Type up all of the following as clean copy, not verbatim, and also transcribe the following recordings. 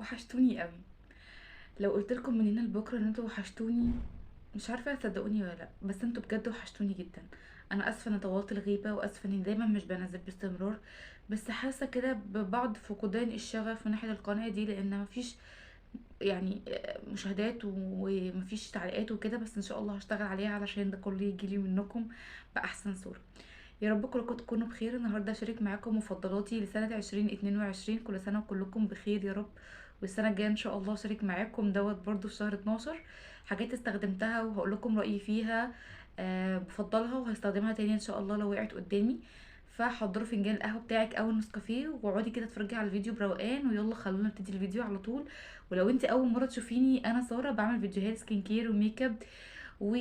وحشتوني قوي. لو قلت لكم من هنا لبكره ان انتوا وحشتوني، مش عارفه هتصدقوني ولا لا، بس انتوا بجد وحشتوني جدا. انا اسفه ان طولت الغيبه، واسفه اني دايما مش بنزل باستمرار، بس حاسه كده ببعض فقدان الشغف من ناحيه القناه دي، لان مفيش يعني مشاهدات ومفيش تعليقات وكده. بس ان شاء الله هشتغل عليها علشان ده كله يجيلي منكم باحسن صوره. يا رب كلكم تكونوا بخير. النهارده هشارك معاكم مفضلاتي لسنة 2022. كل سنة وكلكم بخير يا رب. والسنة الجاية ان شاء الله هشارك معاكم برضو في شهر 12 حاجات استخدمتها وهقول لكم رأيي فيها. بفضلها وهستخدمها تاني ان شاء الله لو وقعت قدامي. فحضروا فنجان القهوة بتاعك او النسكافيه واقعدي كده اتفرجي على الفيديو بروقان، ويلا خلونا نبتدي الفيديو على طول. ولو انت اول مرة تشوفيني، انا سارة بعمل فيديوهات سكين كير وميك اب و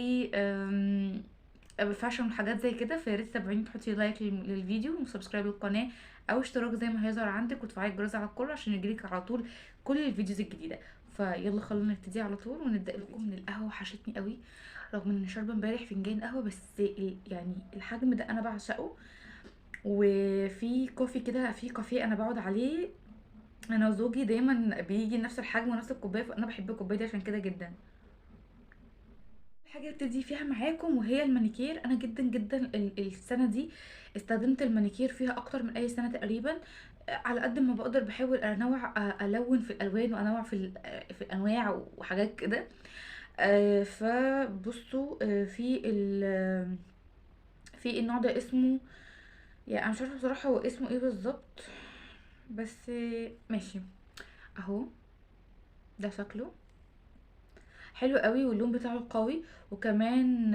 فاشن وحاجات زي كده. فياريت تتابعيني، تحطي لايك للفيديو وسبسكرايب للقناه او اشتراك زي ما هيظهر عندك، وتفعلي الجرس على الكل عشان يجيلك على طول كل الفيديوز الجديده. فيلا خلونا نبتدي على طول ونبدا. لكم من القهوه وحشتني قوي، رغم ان شاربه امبارح فنجان قهوه، بس يعني الحجم ده انا بعشقه. وفي كوفي كده، في كافيه انا بقعد عليه انا وزوجي دايما بيجي نفس الحجم ونفس الكوبايه، فانا بحب الكوبايه دي عشان كده جدا. حاجه ابتدي فيها معاكم وهي المانيكير. انا جدا جدا السنه دي استخدمت المانيكير فيها اكتر من اي سنه تقريبا. على قد ما بقدر بحاول انوع، الون في الالوان وانوع في الانواع وحاجات كده. فبصوا، في النوع ده اسمه، يعني انا مش عارفه بصراحه هو اسمه ايه بالظبط، بس ماشي اهو. ده شكله حلو قوي واللون بتاعه قوي. وكمان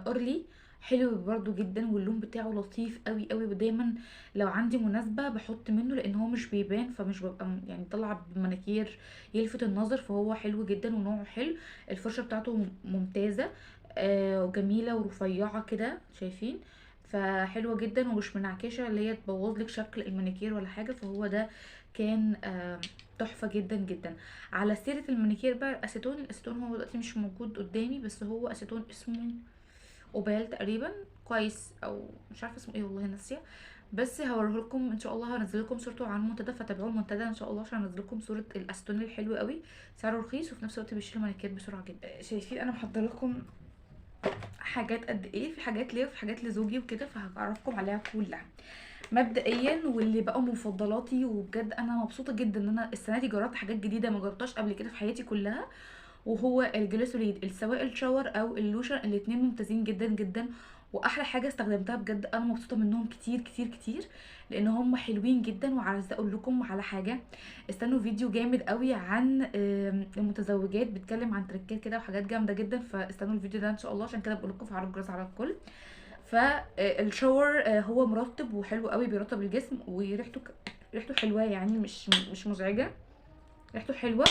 اورلي حلو برضو جدا واللون بتاعه لطيف قوي قوي. ودايما لو عندي مناسبة بحط منه، لان هو مش بيبان، فمش ببقى يعني طلع بمناكير يلفت النظر، فهو حلو جدا ونوعه حلو. الفرشة بتاعته ممتازة، وجميلة ورفيعة كده شايفين. فحلوة جدا ومش منعكشة اللي هي تبوظ لك شكل المانيكير ولا حاجة. فهو ده كان تحفة جدا جدا. على سيرة المانيكير بقى، الاسيتون هو دلوقتي مش موجود قدامي، بس هو اسيتون اسمه اوبال تقريبا، كويس، او مش عارفه اسمه ايه والله ناسيه. بس هوريه لكم ان شاء الله، هنزل لكم صورته على المنتدى، فتابعوا المنتدى ان شاء الله عشان انزل لكم صوره الاسيتون الحلو قوي. سعره رخيص وفي نفس الوقت بيشيل المانيكير بسرعه جدا. شايفين انا محضره لكم حاجات قد ايه، في حاجات ليا وفي حاجات لزوجي وكده، فهعرفكم عليها كلها مبدئيا. واللي بقوا مفضلاتي وبجد انا مبسوطه جدا ان انا السنه دي جربت حاجات جديده ما جربتهاش قبل كده في حياتي كلها. وهو الجليسريد، السوائل شاور او اللوشن، الاتنين ممتازين جدا جدا. واحلى حاجه استخدمتها بجد انا مبسوطه منهم كتير كتير كتير، لان هم حلوين جدا. وعايزه اقول لكم على حاجه، استنوا فيديو جامد قوي عن المتزوجات، بيتكلم عن تركات كده وحاجات جامده جدا. فاستنوا الفيديو ده ان شاء الله، عشان كده بقول لكم فعلوا الجرس على الكل. فالشاور هو مرطب وحلو قوي، بيرطب الجسم، وريحته ريحته حلوه يعني، مش مزعجه، ريحته حلوه.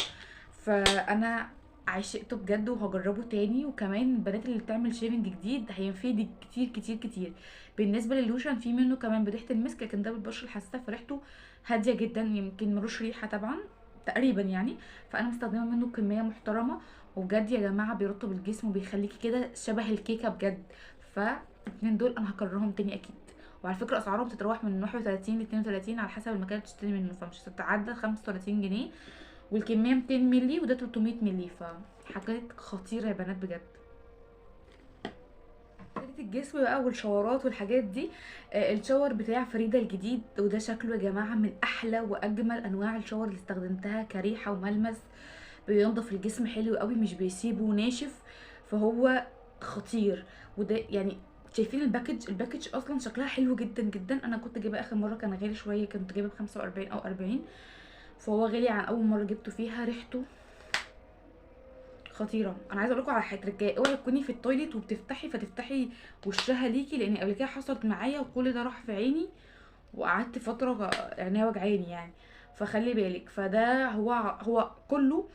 فانا عشقته بجد وهجربه تاني. وكمان البنات اللي بتعمل شيفنج جديد هينفيدك كتير كتير كتير. بالنسبه للوشن، في منه كمان بريحه المسك، لكن ده بالبشره الحساسه فريحته هاديه جدا، يمكن ملوش ريحه طبعا تقريبا يعني. فانا مستخدمه منه كميه محترمه، وبجد يا جماعه بيرطب الجسم وبيخليكي كده شبه الكيكه بجد. فالاتنين دول انا هكررهم تاني اكيد. وعلى فكره اسعارهم بتتراوح من 31 ل 32 على حسب المكان اللي بتشتري منه، فمش هتتعدى 35 جنيه. والكميه 200 مللي وده 300 مللي، فحاجات خطيره يا بنات بجد. فريدة الجسم بقى والشاورات والحاجات دي، الشاور بتاع فريدة الجديد، وده شكله يا جماعه من احلى واجمل انواع الشاور اللي استخدمتها كريحه وملمس. بينضف الجسم حلو قوي، مش بيسيبه ناشف، فهو خطير. وده يعني شايفين الباكج اصلا شكلها حلو جدا جدا. انا كنت جايبه اخر مره كان غالي شويه، كنت جايبه ب 45 او 40، فهو غالي عن اول مره جبته فيها. ريحته خطيره. انا عايزه اقول لكم على حاجه تركيه، اوعي تكوني في التويليت وبتفتحي فتفتحي وشها ليكي، لان قبل كده حصلت معايا وكل ده راح في عيني، وقعدت فتره عينيا وجعاني يعني. فخلي بالك. فده هو كله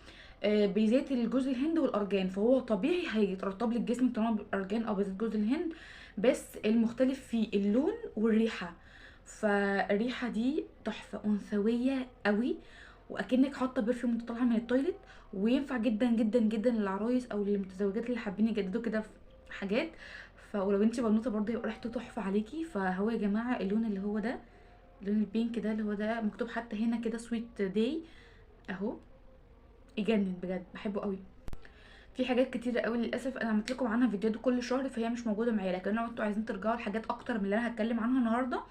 بزيت الجوز الهند والارجان، فهو طبيعي هيترطب لك جسمك طالما بالارجان او بزيت جوز الهند. بس المختلف فيه اللون والريحه. فالريحه دي تحفه انثويه قوي، واكنك حاطه برفيوم وانت طالعه من التويليت. وينفع جدا جدا جدا للعرايس او للمتزوجات اللي حابين يجددوا كده في حاجات. ولو انتي بنوته برضه هيبقى ريحته تحفه عليكي. فهو يا جماعه اللون اللي هو ده، اللون البينك ده اللي هو ده مكتوب حتى هنا كده سويت داي اهو. يجنن بجد، بحبه قوي. في حاجات كتيره قوي للاسف انا عملت لكم عنها فيديوهات كل شهر، فهي مش موجوده معايا، لكن لو انتوا عايزين ترجعوا لحاجات اكتر من اللي انا هتكلم عنها النهارده،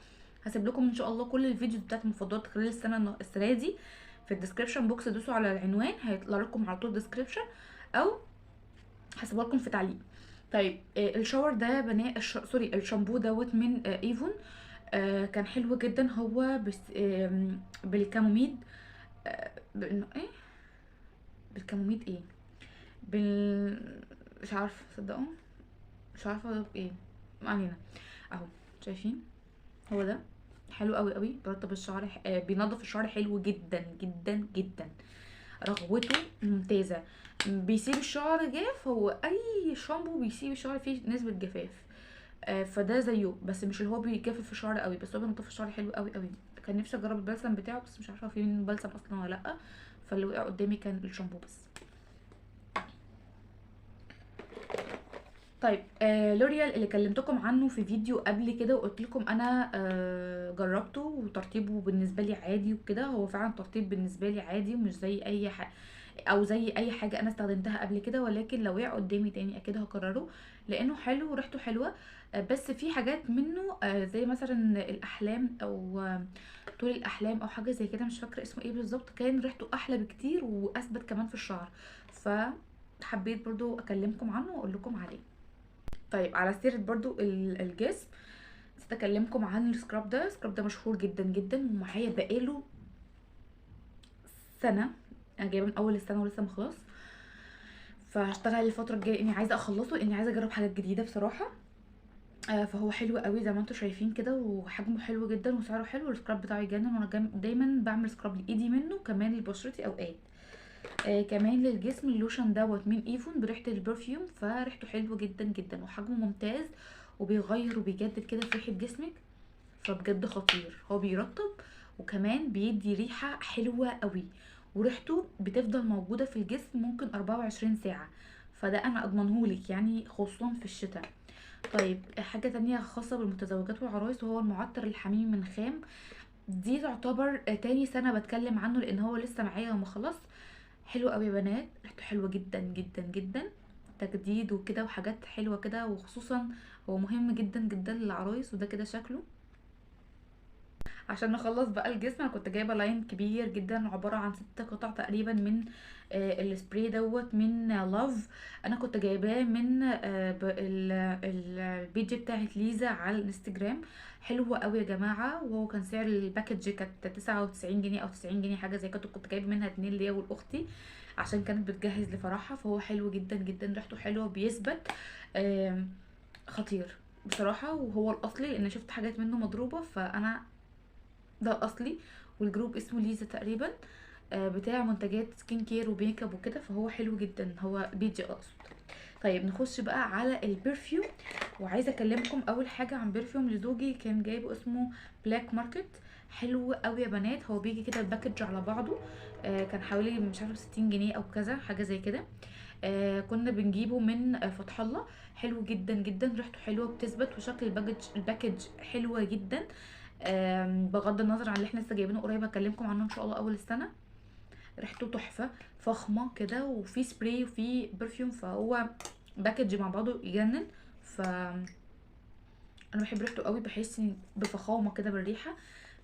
هسيب لكم ان شاء الله كل الفيديوز بتاعت المفضلات خلال السنه دي في الديسكريبشن بوكس. دوسوا على العنوان هيطلع لكم على طول ديسكريبشن، او هسيبها لكم في تعليق. طيب الشاور ده بنات سوري، الشامبو دوت من ايفون. كان حلو جدا، هو بس بالكاموميد. ايه بالكاموميد ايه مش عارفه صدقوا، مش عارفه ايه، ما علينا. اهو شايفين، هو ده حلو قوي قوي، بيرطب الشعر بينظف الشعر حلو جدا جدا جدا، رغوته ممتازه، بيسيب الشعر جاف. هو اي شامبو بيسيب الشعر فيه نسبه جفاف، فده زيه، بس مش اللي هو بيجفف الشعر قوي، بس هو بينضف الشعر حلو قوي قوي. كان نفسي اجرب البلسم بتاعه، بس مش عارفه في منه بلسم اصلا ولا لا، فاللي وقع قدامي كان الشامبو بس. طيب لوريال اللي كلمتكم عنه في فيديو قبل كده، وقلت لكم انا جربته وترطيبه بالنسبه لي عادي وكده. هو فعلا ترطيب بالنسبه لي عادي، ومش زي اي حاجه او زي اي حاجه انا استخدمتها قبل كده، ولكن لو وقع قدامي تاني اكيد هكرره لانه حلو وريحته حلوه. بس في حاجات منه زي مثلا الاحلام، او طول الاحلام او حاجه زي كده، مش فاكره اسمه ايه بالظبط، كان ريحته احلى بكتير واثبت كمان في الشعر، فحبيت برضو اكلمكم عنه واقول لكم عليه. طيب على سيرة برضو الجسم، نسيت اكلمكم عن السكراب ده. السكراب ده مشهور جدا جدا ومعايا بقاله سنة، انا جايبه من اول السنة ولسه مخلص، فهشتغل الفترة الجاية اني عايزة اخلصه، لاني عايزة اجرب حاجات جديدة بصراحة. فهو حلو قوي زي ما انتم شايفين كده، وحجمه حلو جدا وسعره حلو، والسكراب بتاعه يجنن، وانا دايما بعمل سكراب لايدي منه، كمان لبشرتي اوقات. كمان للجسم اللوشن دوت من ايفون بريحه البرفيوم، فريحته حلوه جدا جدا وحجمه ممتاز، وبيغير وبيجدد كده في ريحه جسمك، فبجد خطير. هو بيرطب وكمان بيدي ريحه حلوه قوي، وريحته بتفضل موجوده في الجسم ممكن 24 ساعه، فده انا اضمنهولك يعني، خصوصا في الشتاء. طيب حاجه تانية خاصه بالمتزوجات والعرايس، وهو المعطر الحميمي من خام. دي تعتبر تاني سنه بتكلم عنه، لان هو لسه معايا وما خلص. حلو قوي يا بنات، ريحته حلوه جدا جدا جدا، تجديد وكده وحاجات حلوه كده، وخصوصا هو مهم جدا جدا للعرايس، وده كده شكله. عشان نخلص بقى الجسم، انا كنت جايبه لاين كبير جدا عباره عن 6 قطع تقريبا من السبراي دوت من لاف. انا كنت جايباه من البيج بتاعت ليزا على الانستجرام. حلوه قوي يا جماعه، وهو كان سعر الباكج كانت 99 جنيه او 90 جنيه حاجه زي كده، كنت جايبه منها 2 ليا ولاختي عشان كانت بتجهز لفرحها. فهو حلو جدا جدا، ريحته حلوه وبيثبت، خطير بصراحه، وهو الاصلي لان شفت حاجات منه مضروبه، فانا ده الاصلي. والجروب اسمه ليزا تقريبا، بتاع منتجات سكين كير وميك اب وكده، فهو حلو جدا، هو بيجي اقصد. طيب نخش بقى على البرفيوم، وعايزه اكلمكم اول حاجه عن برفيوم لزوجي كان جايبه، اسمه بلاك ماركت. حلو قوي يا بنات، هو بيجي كده الباكج على بعضه، كان حوالي مش عارفه 60 جنيه او كذا حاجه زي كده. كنا بنجيبه من فتح الله. حلو جدا جدا، ريحته حلوه بتثبت، وشكل الباكج حلوه جدا. بغض النظر عن اللي احنا لسه جايبينه قريب هكلمكم عنه ان شاء الله اول السنه. ريحته تحفه، فخمه كده، وفي سبراي وفي برفيوم، فهو باكج مع بعضه يجنن. ف انا بحب ريحته قوي، بحس بفخامه كده بالريحه.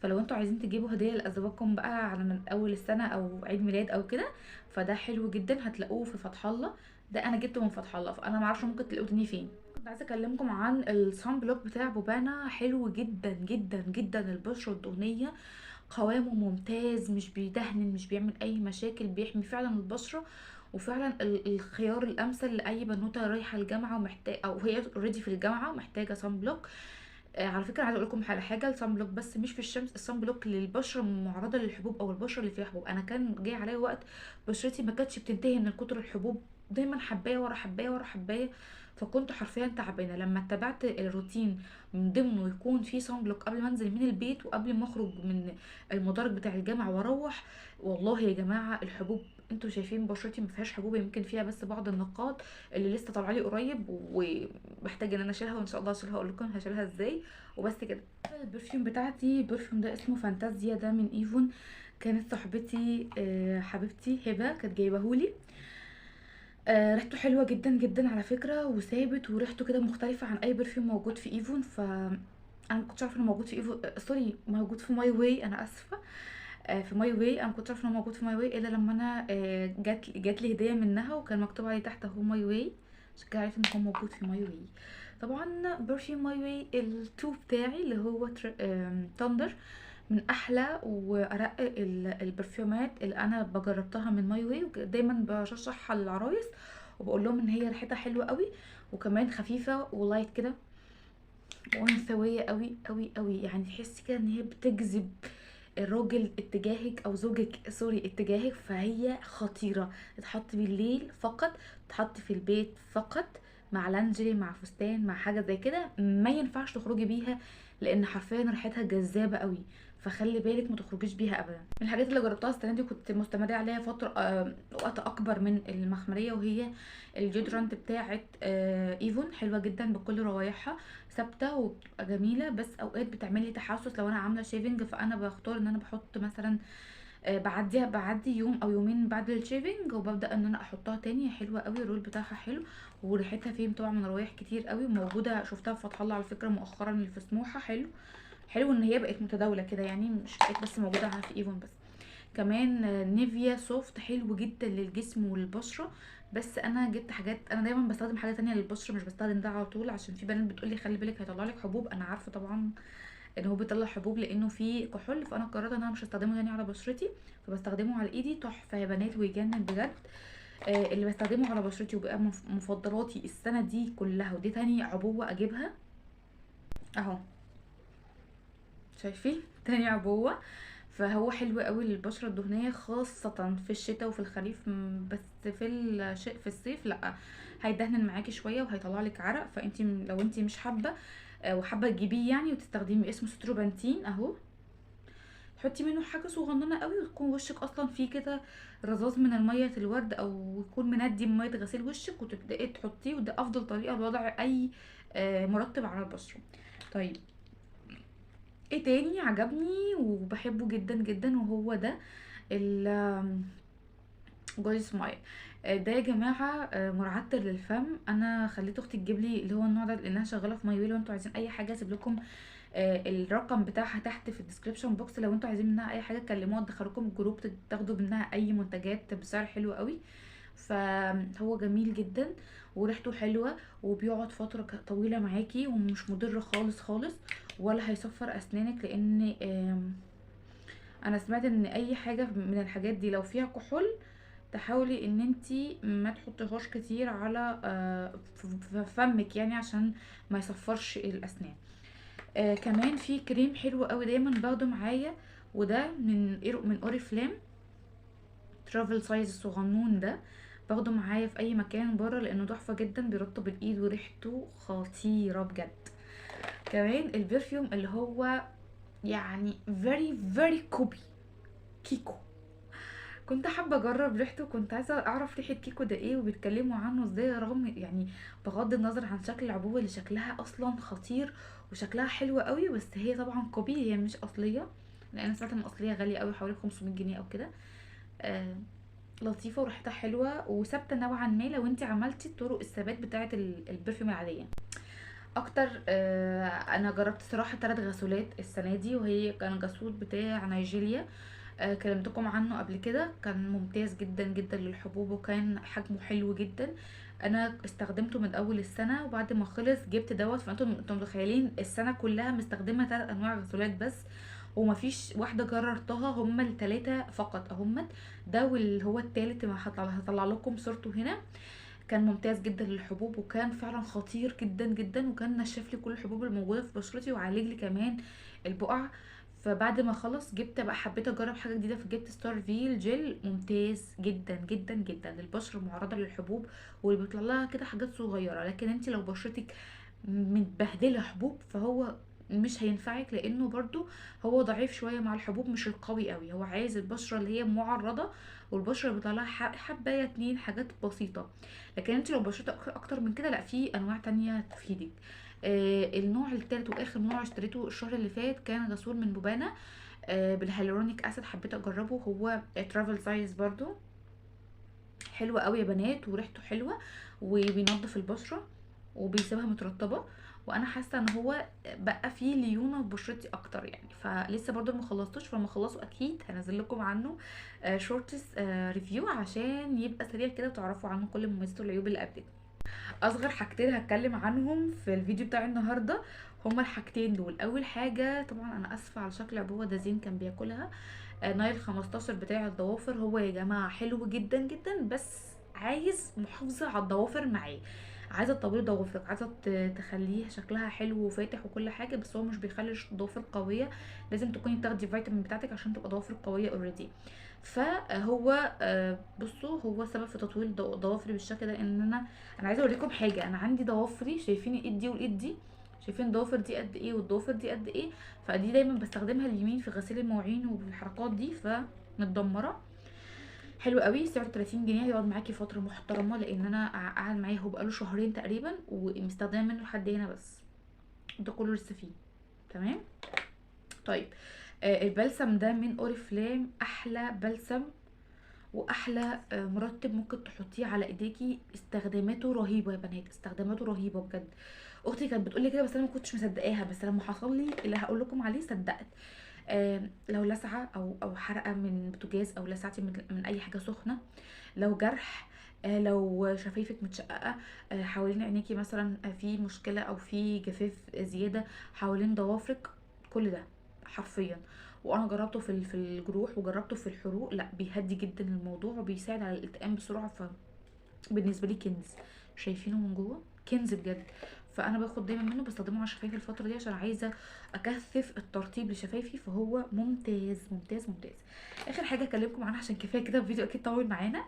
فلو انتوا عايزين تجيبوا هديه لازواجكم بقى على من اول السنه او عيد ميلاد او كده، فده حلو جدا، هتلاقوه في فتح الله. ده انا جبته من فتح الله، فانا معرفش ممكن تلاقوه تاني فين. كنت عايزه اكلمكم عن الصن بلوك بتاع بوبانا، حلو جدا جدا جدا للبشره الدهنيه، قوامه ممتاز، مش بيدهن، مش بيعمل اي مشاكل، بيحمي فعلا البشره، وفعلا الخيار الامثل لاي بنوته رايحه الجامعه ومحتاج، او هي اوريدي في الجامعه ومحتاجه صن بلوك. على فكره عايزه اقول لكم على حاجه، الصن بلوك بس مش في الشمس، الصن بلوك للبشره المعرضه للحبوب او البشره اللي فيها حبوب. انا كان جاي عليا وقت بشرتي ما كانتش بتنتهي من كتر الحبوب، دايما حبايه ورا حبايه ورا حبايه، فكنت حرفيا تعبانه. لما اتبعت الروتين من ضمنه يكون في صن بلوك قبل ما انزل من البيت وقبل ما اخرج من المدرج بتاع الجامعه واروح، والله يا جماعه الحبوب، انتوا شايفين بشرتي ما فيهاش حبوب، يمكن فيها بس بعض النقاط اللي لسه طالعه لي قريب، ومحتاجه ان انا اشيلها، وان شاء الله اشيلها، اقول لكم هشيلها ازاي. وبس كده. البرفيوم بتاعتي، البرفيوم ده اسمه فانتازيا، ده من ايفون. كانت صاحبتي حبيبتي هبه كانت جايبهولي. ريحته حلوه جدا جدا على فكره، وثابت، وريحته كده مختلفه عن اي برفيوم موجود في ايفون. انا ما كنتش عارفه انه موجود في ايفون، سوري، موجود في ماي واي، انا اسفه. في ماي واي، انا ما كنتش عارفه انه موجود في ماي واي الا لما انا جات لي هديه منها، وكان مكتوب عليه تحت اهو ماي واي، عشان كده عرفت ان هو موجود في ماي واي. طبعا برفيوم ماي واي التوب بتاعي اللي هو تندر، من احلى وارق البرفيومات اللي انا بجربتها من ماي واي، ودايما برشحها للعرايس وبقول لهم ان هي ريحتها حلوه قوي، وكمان خفيفه ولايت كده وانثويه قوي قوي قوي. يعني تحسي كده ان هي بتجذب الراجل اتجاهك او زوجك سوري اتجاهك، فهي خطيره. تتحط بالليل فقط، تتحط في البيت فقط، مع لانجري، مع فستان، مع حاجه زي كده، ما ينفعش تخرجي بيها لان حرفيا ريحتها جذابه قوي. فخلي بالك ما تخرجيش بيها ابدا. من الحاجات اللي جربتها السنه دي كنت مستمره عليها فتره وقت اكبر من المخمريه، وهي الجودرانت بتاعه ايفون. حلوه جدا بكل روايحها، ثابته وبتبقى جميله، بس اوقات بتعمل لي تحسس لو انا عامله شيفنج، فانا بختار ان انا بحط مثلا بعدي يوم او يومين بعد الشيفنج وببدا ان انا احطها تاني. هي حلوه قوي، الرول بتاعها حلو، وريحتها فيه طبعا من روايح كتير قوي موجوده، شفتها في فتح الله على فكره مؤخرا اللي في سموحه. حلو، حلو ان هي بقت متداوله كده، يعني مش بقت بس موجوده في ايفون بس. كمان نيفيا سوفت حلو جدا للجسم والبشره، بس انا جبت حاجات، انا دايما بستخدم حاجه تانية للبشره، مش بستخدم ده على طول، عشان في بنات بتقولي خلي بالك هيطلع لك حبوب. انا عارفه طبعا ان هو بيطلع حبوب لانه فيه كحول، فانا قررت ان انا مش هستخدمه تاني على بشرتي، فبستخدمه على ايدي. تحفه يا بنات ويجنن بجد. اللي بستخدمه على بشرتي وبقى مفضلاتي السنه دي كلها، ودي تاني عبوه اجيبها اهو، شايفين تاني عبوه. فهو حلو قوي للبشره الدهنيه، خاصه في الشتاء وفي الخريف، بس في الصيف لا، هيدهن معاكي شويه وهيطلع لك عرق. فانتي لو انتي مش حابه وحابه تجيبيه يعني وتستخدمي، اسمه ستروبانتين اهو. تحطي منه حاجه صغننه قوي، وتكون وشك اصلا فيه كده رذاذ من الميه الورد، او يكون مندي من ميه غسيل وشك، وتبداي تحطيه، وده افضل طريقه لوضع اي مرطب على البشره. طيب، ايه تاني عجبني وبحبه جدا جدا، وهو ده جوي سمايل. ده يا جماعه مرطب للفم. انا خليت اختي تجيب لي اللي هو النوع ده لانها شغاله في ماي ويل، وانتوا عايزين اي حاجه اسيب لكم الرقم بتاعها تحت في الديسكريبشن بوكس، لو انتوا عايزين منها اي حاجه كلموها تدخلوكم الجروب تاخدوا منها اي منتجات بسعر حلو قوي. فهو جميل جدا وريحته حلوه، وبيقعد فتره طويله معاكي، ومش مضر خالص خالص، ولا هيصفر اسنانك. لان انا سمعت ان اي حاجه من الحاجات دي لو فيها كحول تحاولي ان انتي ما تحطيهاش كتير على في فمك، يعني عشان ما يصفرش الاسنان. كمان في كريم حلو قوي دايما باخده معايا، وده من اوريفلام، ترافل سايز الصغنون ده، باخده معايا في اي مكان بره لانه تحفه جدا، بيرطب الايد وريحته خطيره بجد. كمان البرفيوم اللي هو يعني very very كوبي، كيكو. كنت حابه اجرب ريحته، كنت عايزه اعرف ريحه كيكو ده ايه وبيتكلموا عنه ازاي، رغم يعني بغض النظر عن شكل العبوه اللي شكلها اصلا خطير وشكلها حلو قوي، بس هي طبعا كوبي، هي مش اصليه، لان انا سمعت ان الاصليه غاليه قوي، حوالي 500 جنيه او كده. آه لطيفه وريحتها حلوه وثابته نوعا ما لو انت عملتي طرق الثبات بتاعه البرفيوم العاديه اكتر. انا جربت صراحه 3 غسولات السنه دي، وهي كان غسول بتاع نيجيريا، كلمتكم عنه قبل كده، كان ممتاز جدا جدا للحبوب، وكان حجمه حلو جدا. انا استخدمته من اول السنه، وبعد ما خلص جبت دوت. فانتم متخيلين السنه كلها مستخدمه 3 انواع غسولات بس، ومفيش واحده جررتها، هما التلاتة فقط اهمت. ده واللي هو التالت ما هطلع لكم صورته هنا. كان ممتاز جدا للحبوب، وكان فعلا خطير جدا جدا، وكان نشف لي كل الحبوب الموجوده في بشرتي، وعالج لي كمان البقع. فبعد ما خلص جبت بقى، حبيت اجرب حاجه جديده، فجبت ستار فيل جل، ممتاز جدا جدا جدا للبشره المعرضه للحبوب، واللي بيطلع لها كده حاجات صغيره. لكن انت لو بشرتك متبهدله حبوب فهو مش هينفعك، لانه برضو هو ضعيف شويه مع الحبوب، مش القوي قوي. هو عايز البشره اللي هي معرضه، والبشره بيطلعها حبايه 2 حاجات بسيطه. لكن انت لو بشرتك اكتر من كده لا، في انواع تانية تفيدك. النوع التالت واخر نوع اشتريته الشهر اللي فات كان غسول من بوبانا. بالهيالورونيك اسيد، حبيت اجربه. هو ترافل سايز برضو، حلو قوي يا بنات، وريحته حلوه، وبينضف البشره وبيسيبها مترطبه. وانا حاسه ان هو بقى فيه ليونه في بشرتي اكتر يعني. فلسه برضو ما خلصتوش، فلما اخلصه اكيد هنزل لكم عنه شورتس ريفيو، عشان يبقى سريع كده وتعرفوا عنه كل المميزات والعيوب اللي قابلتني. اصغر حاجتين هتكلم عنهم في الفيديو بتاعي النهارده هما الحاجتين دول. اول حاجه طبعا انا اسفه على شكل عبوه ده زين كان بياكلها، نايل 15 بتاع الضوافر. هو يا جماعه حلو جدا جدا، بس عايز محافظه على الضوافر معاه. عايزه تطولي ضوافرك، عايزه تخليها شكلها حلو وفاتح وكل حاجه، بس هو مش بيخلي الضوافر قويه. لازم تكوني بتاخدي فيتامين بتاعتك عشان تبقى ضوافرك قويه اوريدي. فهو بصوا، هو سبب في تطويل ضوافري بالشكل ده. ان انا عايزه اوريكم حاجه. انا عندي ضوافري، شايفين الايد دي والايد دي؟ شايفين الضوافر دي قد ايه والضوافر دي قد ايه؟ فدي دايما بستخدمها اليمين في غسيل المواعين وفي الحركات دي، فمتدمره. حلو قوي، سعره 30 جنيه، هيقعد معاكي فتره محترمه، لان انا قاعد معايا هو بقاله شهرين تقريبا، ومستخدمه منه لحد هنا بس. ده كله لسه فيه. تمام. طيب البلسم ده من اوريفلام، احلى بلسم واحلى مرطب ممكن تحطيه على ايديكي. استخداماته رهيبه يا بنات، استخداماته رهيبه بجد. اختي كانت بتقولي كده بس انا ما كنتش مصدقاها، بس لما حصل لي اللي هقول لكم عليه صدقت. لو لسعه او حرقه من بوتاجاز، او لسعتي من اي حاجه سخنه، لو جرح، لو شفايفك متشققه، حوالين عينيكي مثلا في مشكله او في جفاف زياده حوالين ضوافرك، كل ده حرفيا. وانا جربته في الجروح، وجربته في الحروق، لا بيهدي جدا الموضوع وبيساعد على الالتئام بسرعه. فبالنسبه لي كنز، شايفينه من جوه كنز بجد. فانا باخد دايما منه، بستخدمه على شفايفي الفتره دي عشان عايزه اكثف الترطيب لشفايفي، فهو ممتاز ممتاز ممتاز. اخر حاجه اكلمكم عنها عشان كفايه كده، الفيديو اكيد طول معانا.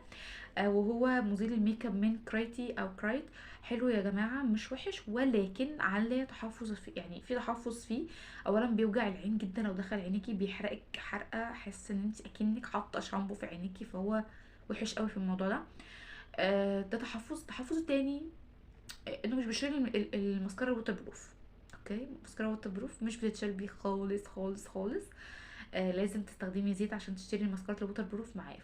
وهو مزيل الميك اب من كرايتي او كرايت. حلو يا جماعه، مش وحش، ولكن عليه تحفظ فيه، يعني في تحفظ فيه. اولا بيوجع العين جدا، لو دخل عينيكي بيحرقك حرقه، حس ان انت اكنك حاطه شامبو في عينيكي، فهو وحش قوي في الموضوع ده. ده تحفظ التاني انه مش بيشيل الماسكارا الووتر بروف. اوكي، الماسكارا الووتر بروف مش بتتشال بيه خالص خالص خالص. لازم تستخدمي زيت عشان تشتري الماسكارا الووتر بروف معاه.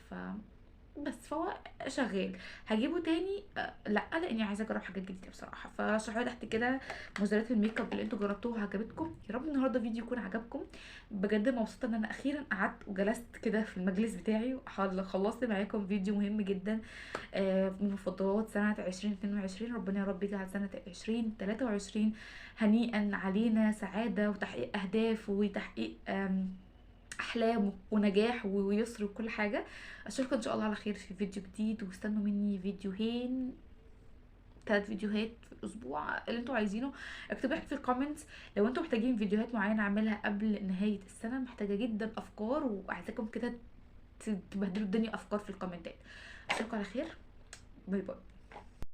بس فهو شغال. هجيبه تاني لا، لاني عايزه اجرب حاجات جديده بصراحه. فرشحوا لي تحت كده مزيلات الميك اب اللي انتوا جربتوها وعجبتكم. يا رب النهارده فيديو يكون عجبكم. بجد مبسوطه ان انا اخيرا قعدت وجلست كده في المجلس بتاعي خلصت معاكم فيديو مهم جدا من مفضلات سنه 2022. ربنا يا رب يجعل سنه 2023 هنيئا علينا، سعاده وتحقيق اهداف وتحقيق احلام ونجاح ويسر وكل حاجه. اشوفكم ان شاء الله على خير في فيديو جديد، واستنوا مني فيديوهين، 3 فيديوهات في الاسبوع اللي انتوا عايزينه. اكتبوا لي في الكومنتس لو انتوا محتاجين فيديوهات معينه اعملها قبل نهايه السنه. محتاجه جدا افكار، وعايزاكم كده تبهدلوا الدنيا افكار في الكومنتات. اشوفكم على خير، باي باي.